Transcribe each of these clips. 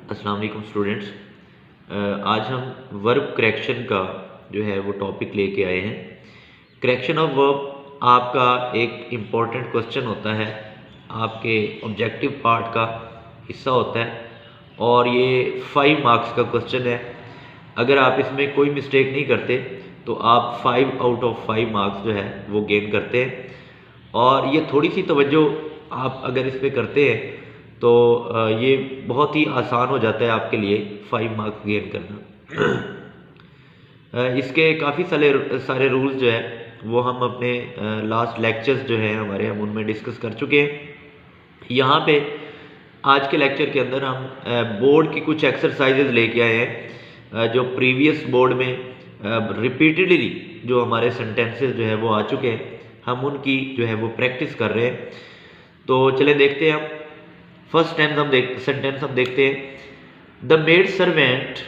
अस्सलाम वालेकुम स्टूडेंट्स। आज हम वर्ब करेक्शन का जो है वो टॉपिक लेके आए हैं। करेक्शन ऑफ वर्ब आपका एक इम्पॉर्टेंट क्वेश्चन होता है, आपके ऑब्जेक्टिव पार्ट का हिस्सा होता है और ये 5 मार्क्स का क्वेश्चन है। अगर आप इसमें कोई मिस्टेक नहीं करते तो आप 5 आउट ऑफ 5 मार्क्स जो है वो गेन करते हैं। और ये थोड़ी सी तवज्जो आप अगर इस पर करते हैं तो ये बहुत ही आसान हो जाता है आपके लिए 5 मार्क्स गेन करना। इसके काफ़ी सारे रूल्स जो है वो हम अपने लास्ट लेक्चर्स जो हैं हमारे, हम उनमें डिस्कस कर चुके हैं। यहाँ पे आज के लेक्चर के अंदर हम बोर्ड की कुछ एक्सरसाइजेज लेके आए हैं जो प्रीवियस बोर्ड में रिपीटेडली जो हमारे सेंटेंसेस जो है वो आ चुके हैं, हम उनकी जो है वो प्रैक्टिस कर रहे हैं। तो चले देखते हैं हम। फर्स्ट सेंटेंस हम देखते हैं। The maid servant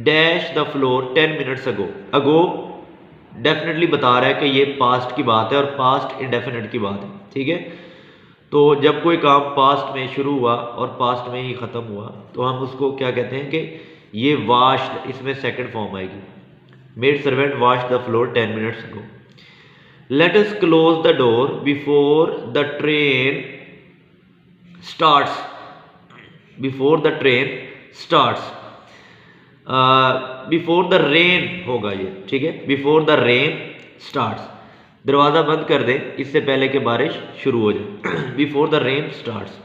dash the floor 10 minutes ago. Ago definitely बता रहा है कि ये पास्ट की बात है और पास्ट इंडेफिनिट की बात है, ठीक है। तो जब कोई काम पास्ट में शुरू हुआ और पास्ट में ही ख़त्म हुआ तो हम उसको क्या कहते हैं कि ये वॉश्ड, इसमें सेकंड फॉर्म आएगी। Maid servant wash the floor 10 minutes ago. Let us close the door before the train starts. Before the train starts, before the rain होगा ये, ठीक है। बिफोर द रेन स्टार्ट्स, दरवाज़ा बंद कर दे इससे पहले कि बारिश शुरू हो जाए। Before the rain starts.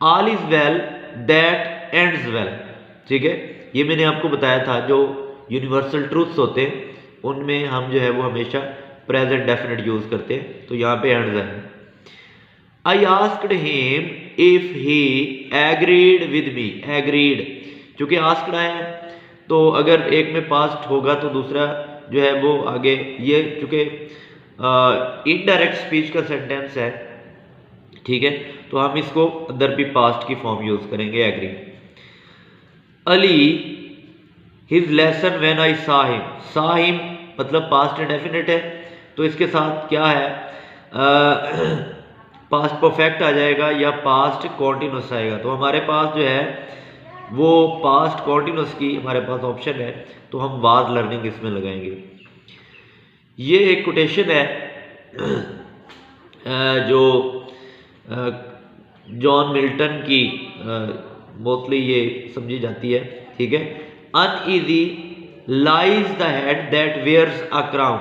All is well that ends well, ठीक है। ये मैंने आपको बताया था जो यूनिवर्सल ट्रूथ्स होते हैं उनमें हम जो है वो हमेशा प्रेजेंट डेफिनेट यूज करते हैं, तो यहाँ पे एंड्स है। I asked him if he agreed with me. Agreed चूंकि आस्क्ड है तो अगर एक में पास्ट होगा तो दूसरा जो है वो आगे, ये चूंकि इनडायरेक्ट स्पीच का सेंटेंस है, ठीक है, तो हम इसको अंदर भी पास्ट की फॉर्म यूज करेंगे, agree. Ali his lesson when I saw him. सा हिम मतलब पास्ट इंडेफिनिट है, तो इसके साथ क्या है, पास्ट परफेक्ट आ जाएगा या पास्ट कॉन्टिन्यूस आएगा। तो हमारे पास जो है वो पास्ट कॉन्टिन्यूस की हमारे पास ऑप्शन है, तो हम वाज लर्निंग इसमें लगाएंगे। ये एक कोटेशन है जो जॉन मिल्टन की मोस्टली ये समझी जाती है, ठीक है। Uneasy lies the head that wears a crown.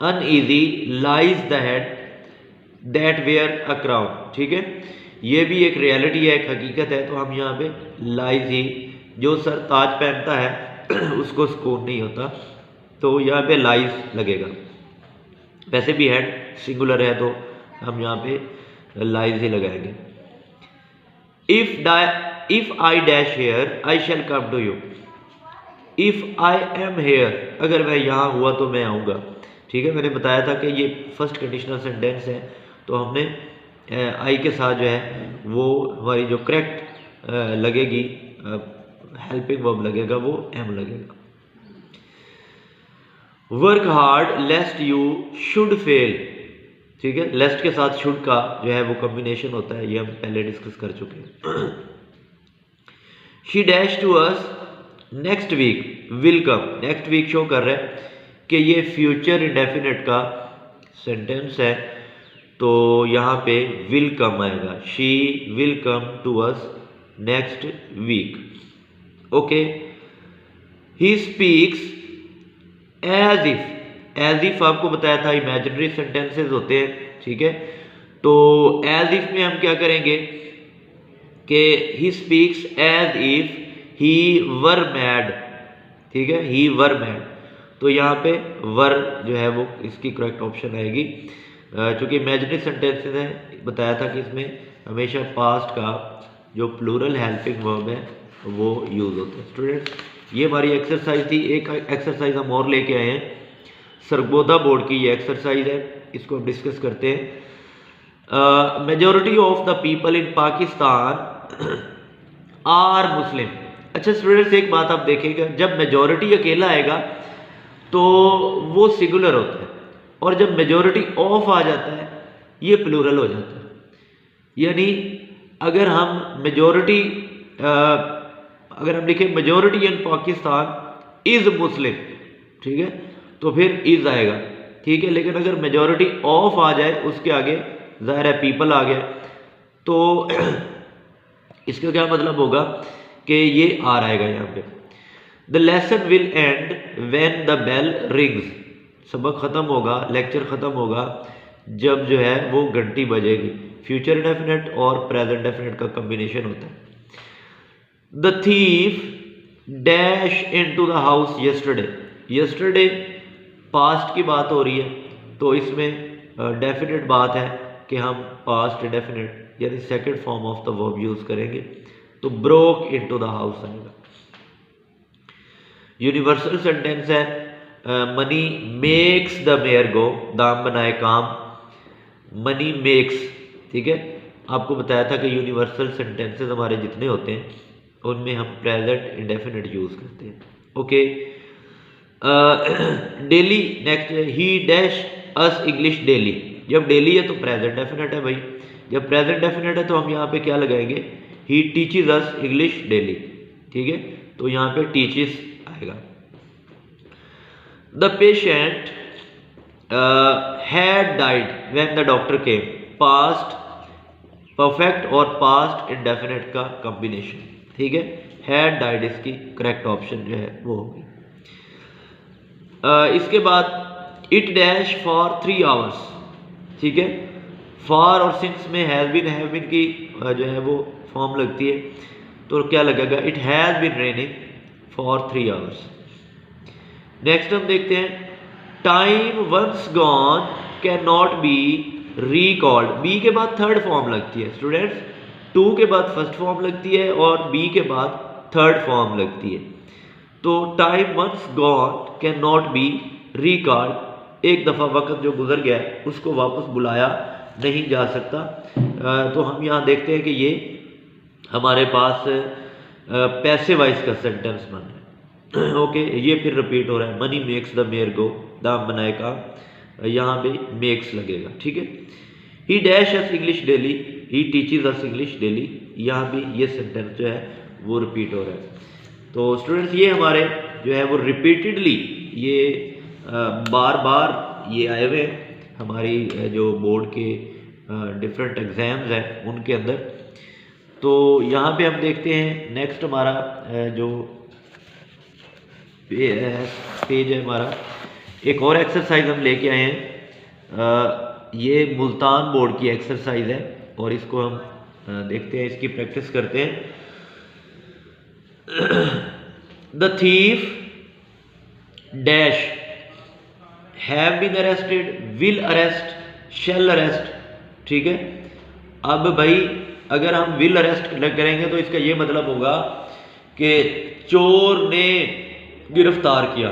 Uneasy lies the head that wear a crown, ठीक है। ये भी एक रियलिटी है, एक हकीकत है, तो हम यहाँ पे लाइज ही, जो सर ताज पहनता है उसको सुकून नहीं होता, तो यहाँ पे लाइज लगेगा। वैसे भी हेड सिंगुलर है तो हम यहाँ पे लाइज ही लगाएंगे। If I dash here I shall come to you. If I am here, अगर मैं यहाँ हुआ तो मैं आऊँगा, ठीक है। मैंने बताया था कि ये फर्स्ट कंडीशनल सेंटेंस है, तो हमने आई के साथ जो है वो हमारी जो करेक्ट लगेगी हेल्पिंग वर्ब लगेगा वो एम लगेगा। Work hard लेस्ट you should fail, ठीक है। लेस्ट के साथ शुड का जो है वो कॉम्बिनेशन होता है, ये हम पहले डिस्कस कर चुके हैं। She dash to us next week will come. Next week show कर रहा है कि ये फ्यूचर इंडेफिनिट का सेंटेंस है, तो यहाँ पे विल कम आएगा। She will come to us next week, okay. He speaks as if. As if आपको बताया था इमेजिनरी सेंटेंसेस होते हैं, ठीक है। तो एज इफ में हम क्या करेंगे कि he speaks as if he were mad, ठीक है। ही वर मैड, तो यहाँ पे वर जो है वो इसकी करेक्ट ऑप्शन आएगी। चूंकि इमेजिनरी सेंटेंसेस है, बताया था कि इसमें हमेशा पास्ट का जो प्लूरल हेल्पिंग वर्ब है वो यूज होता है। स्टूडेंट्स, ये हमारी एक्सरसाइज थी। एक एक्सरसाइज हम और लेके आए हैं, सरगोदा बोर्ड की ये एक्सरसाइज है, इसको हम डिस्कस करते हैं। Majority of the people in Pakistan are Muslim. अच्छा स्टूडेंट्स, एक बात आप देखेंगे, जब मेजॉरिटी अकेला आएगा तो वो सिंगुलर होता है, और जब मेजॉरिटी ऑफ आ जाता है ये प्लूरल हो जाता है। यानी अगर हम मेजॉरिटी अगर हम लिखें मेजोरिटी इन पाकिस्तान इज मुस्लिम, ठीक है, तो फिर इज आएगा, ठीक है। लेकिन अगर मेजोरिटी ऑफ आ जाए उसके आगे, ज़ाहिर है पीपल आ गया, तो इसका क्या मतलब होगा कि ये आर आएगा यहाँ पे। The lesson will end when the bell rings, सबक ख़त्म होगा, लेक्चर ख़त्म होगा जब जो है वो घंटी बजेगी। फ्यूचर इंडेफिनिट और प्रेजेंट डेफिनेट का कॉम्बिनेशन होता है। The thief dash into the house yesterday, yesterday past की बात हो रही है, तो इसमें डेफिनेट बात है कि हम पास्ट डेफिनेट यानी second form of the verb use करेंगे, तो ब्रोक इनटू द हाउस आएगा। यूनिवर्सल सेंटेंस है मनी मेक्स द मेयर गो, दाम बनाए काम, मनी मेक्स, ठीक है। आपको बताया था कि यूनिवर्सल सेंटेंसेस हमारे जितने होते हैं उनमें हम प्रेजेंट इंडेफिनिट यूज करते हैं। ओके, डेली नेक्स्ट, ही डैश अस इंग्लिश डेली, जब डेली है तो प्रेजेंट डेफिनेट है भाई, जब प्रेजेंट डेफिनेट है तो हम यहाँ पे क्या लगाएंगे, he teaches us English daily, ठीक है, तो यहाँ पे टीचेस आएगा। The patient had died when the doctor came, past perfect और पास्ट इंडेफिनिट का कॉम्बिनेशन, ठीक है। हैड डाइड इसकी करेक्ट ऑप्शन जो है वो होगी। इसके बाद इट डैश फॉर 3 आवर्स, ठीक है। फॉर और सिंस में हैव बीन की जो है वो फॉर्म लगती है, तो क्या लगेगा, it has been raining for 3 hours. Next हम देखते हैं, time once gone can not be recalled, be के बाद थर्ड फॉर्म लगती है स्टूडेंट्स, 2 के बाद फर्स्ट फॉर्म लगती है और बी के बाद थर्ड फॉर्म लगती है। तो time once gone can not be recalled, एक दफ़ा वक्त जो गुजर गया है उसको वापस बुलाया नहीं जा सकता। तो हम यहाँ देखते हैं कि ये हमारे पास पैसे वाइज का सेंटेंस बन रहा है। ओके, ये फिर रिपीट हो रहा है, मनी मेक्स द मेयर गो, दाम बनाए का, यहाँ पे मेक्स लगेगा, ठीक है। ही dash us English daily, he teaches us English daily, यहाँ भी ये सेंटेंस जो है वो रिपीट हो रहा है। तो स्टूडेंट्स ये हमारे जो है वो रिपीटेडली ये बार बार ये आए हुए हमारी जो बोर्ड के डिफरेंट एग्जाम्स हैं उनके अंदर। तो यहाँ पे हम देखते हैं नेक्स्ट हमारा जो पेज है हमारा, एक और एक्सरसाइज हम लेके आए हैं। ये मुल्तान बोर्ड की एक्सरसाइज है और इसको हम देखते हैं, इसकी प्रैक्टिस करते हैं। The thief dash have been arrested, will arrest, shall arrest, ठीक है। अब भाई अगर हम विल अरेस्ट करेंगे तो इसका ये मतलब होगा कि चोर ने गिरफ्तार किया,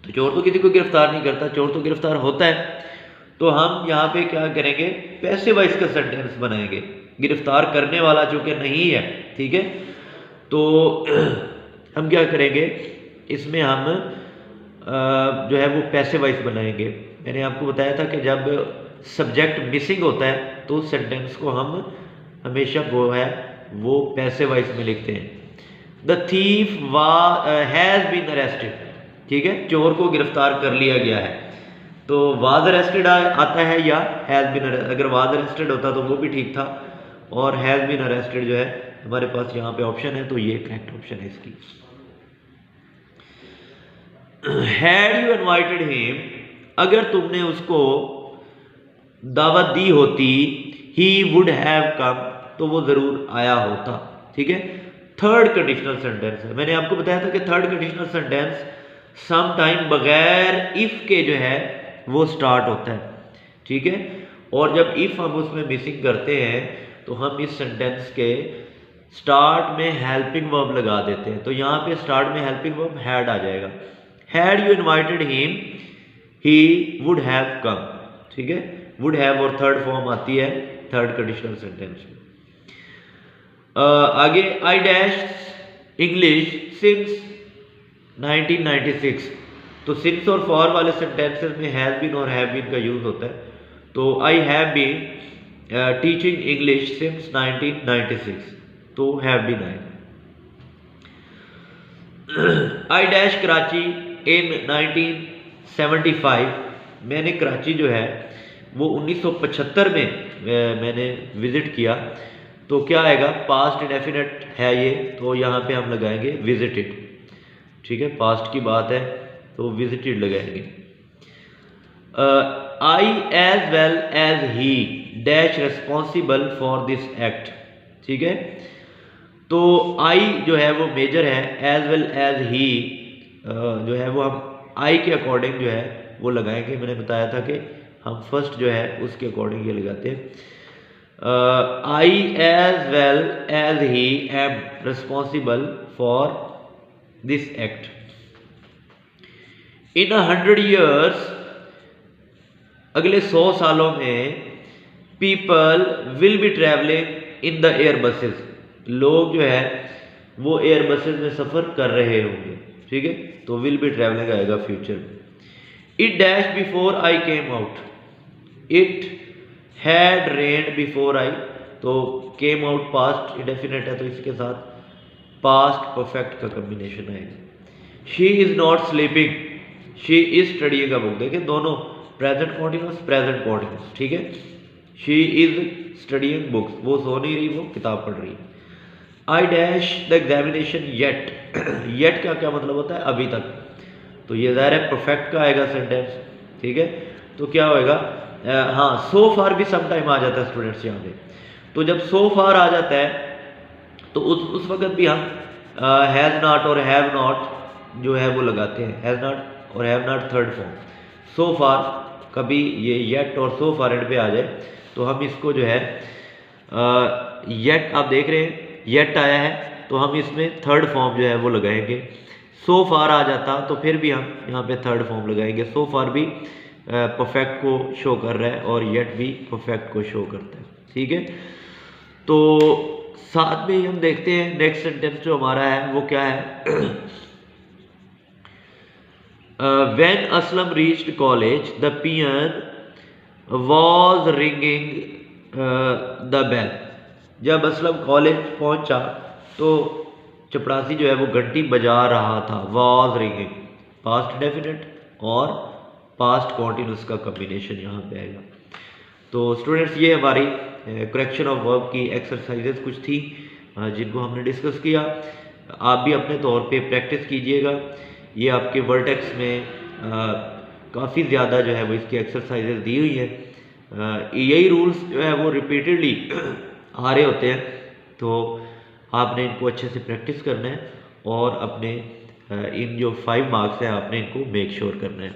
तो चोर तो किसी को गिरफ्तार नहीं करता, चोर तो गिरफ्तार होता है। तो हम यहाँ पे क्या करेंगे, पैसे वाइज का सेंटेंस बनाएंगे, गिरफ्तार करने वाला चूंकि नहीं है, ठीक है। तो हम क्या करेंगे, इसमें हम जो है वो पैसे वाइज बनाएंगे। मैंने आपको बताया था कि जब सब्जेक्ट मिसिंग होता है तो उस सेंटेंस को हम हमेशा वो है वो पैसे वाइज में लिखते हैं। The thief has been arrested, ठीक है, चोर को गिरफ्तार कर लिया गया है। तो वाज अरेस्टेड आता है या हैज बीन, अगर वाज अरेस्टेड होता तो वो भी ठीक था, और हैज बीन अरेस्टेड जो है हमारे पास यहाँ पे ऑप्शन है, तो ये करेक्ट ऑप्शन है इसकी। हैड यू इनवाइटेड हिम, अगर तुमने उसको दावत दी होती, ही वुड हैव कम, तो वो जरूर आया होता, ठीक है। थर्ड कंडीशनल सेंटेंस है, मैंने आपको बताया था कि third conditional sentence some time बगैर इफ के जो है वो स्टार्ट होता है, ठीक है। और जब इफ हम उसमें मिसिंग करते हैं तो हम इस सेंटेंस के स्टार्ट में हेल्पिंग वर्ब लगा देते हैं। तो यहाँ पे स्टार्ट में हेल्पिंग वर्ब हैड आ जाएगा। Had you invited him he would have come, ठीक है। वुड हैव और थर्ड फॉर्म आती है थर्ड कंडीशनल सेंटेंस में। आगे आई डैश इंग्लिश सिंस 1996, तो सिंस और फॉर वाले सेंटेंसेस में हैज बीन और हैव बीन का यूज होता है। तो I have been teaching English since 1996, तो हैव बीन आएगा। आई डैश कराची इन 1975, मैंने कराची जो है वो 1975 में मैंने विज़िट किया। तो क्या आएगा, पास्ट इंडेफिनिट है ये, तो यहाँ पे हम लगाएंगे विजिटेड। ठीक है, पास्ट की बात है तो विजिटेड लगाएंगे। I as well as he dash responsible for this act. ठीक है, तो आई जो है वो मेजर है, एज वेल एज ही जो है वो हम आई के अकॉर्डिंग जो है वो लगाएंगे। मैंने बताया था कि हम फर्स्ट जो है उसके अकॉर्डिंग ये लगाते हैं। I as well as he am responsible for this act. In 100 years, अगले 100 सालों में, people will be travelling in the air buses, लोग जो है वो एयर बसेस में सफ़र कर रहे होंगे। ठीक है, तो विल बी ट्रैवलिंग आएगा फ्यूचर में। It dash before I came out, it had rained before I, तो केम आउट पास्ट इंडेफिनिट है तो इसके साथ पास्ट परफेक्ट का कॉम्बिनेशन आएगा। She is not sleeping, she is studying a book. देखिए दोनों प्रेजेंट कॉन्टिन्यूस प्रेजेंट कॉन्टिन्यूस। ठीक है, शी इज़ स्टडीइंग बुक्स, वो सो नहीं रही, वो किताब पढ़ रही है। I dash the examination yet, yet का क्या मतलब होता है, अभी तक, तो ये ज़ाहिर है परफेक्ट का आएगा सेंटेंस। ठीक है, तो क्या होएगा, हाँ सो फार भी सम टाइम आ जाता है स्टूडेंट्स यहाँ पे, तो जब सो फार आ जाता है तो उस वक्त भी हम हैज़ नॉट और हैव नॉट जो है वो लगाते हैं, हैज़ नॉट और हैव नॉट थर्ड फॉर्म। सो फार कभी ये येट और सो फार एंड पे आ जाए तो हम इसको जो है येट, आप देख रहे हैं येट आया है तो हम इसमें थर्ड फॉर्म जो है वो लगाएंगे। सो फार आ जाता तो फिर भी हम यहाँ पे थर्ड फॉर्म लगाएंगे। सो फार भी परफेक्ट को शो कर रहा है और येट भी परफेक्ट को शो करता है। ठीक है, तो साथ में ही हम देखते हैं नेक्स्ट सेंटेंस जो हमारा है वो क्या है। When Aslam reached college the peon was ringing the bell, जब असलम कॉलेज पहुंचा तो चपरासी जो है वो घंटी बजा रहा था। वॉज रिंगिंग पास्ट डेफिनेट और पास्ट कॉन्टिन्यूस का कॉम्बिनेशन यहाँ पे आएगा। तो स्टूडेंट्स ये हमारी करेक्शन ऑफ वर्ब की एक्सरसाइजेस कुछ थी जिनको हमने डिस्कस किया। आप भी अपने तौर पे प्रैक्टिस कीजिएगा। ये आपके वर्टेक्स में काफ़ी ज़्यादा जो है वो इसकी एक्सरसाइजेस दी हुई है। यही रूल्स जो है वो रिपीटेडली आ रहे होते हैं, तो आपने इनको अच्छे से प्रैक्टिस करना है और अपने इन जो 5 मार्क्स हैं आपने इनको मेक श्योर करना है।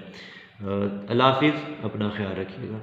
अल्लाह हाफिज़, अपना ख्याल रखिएगा।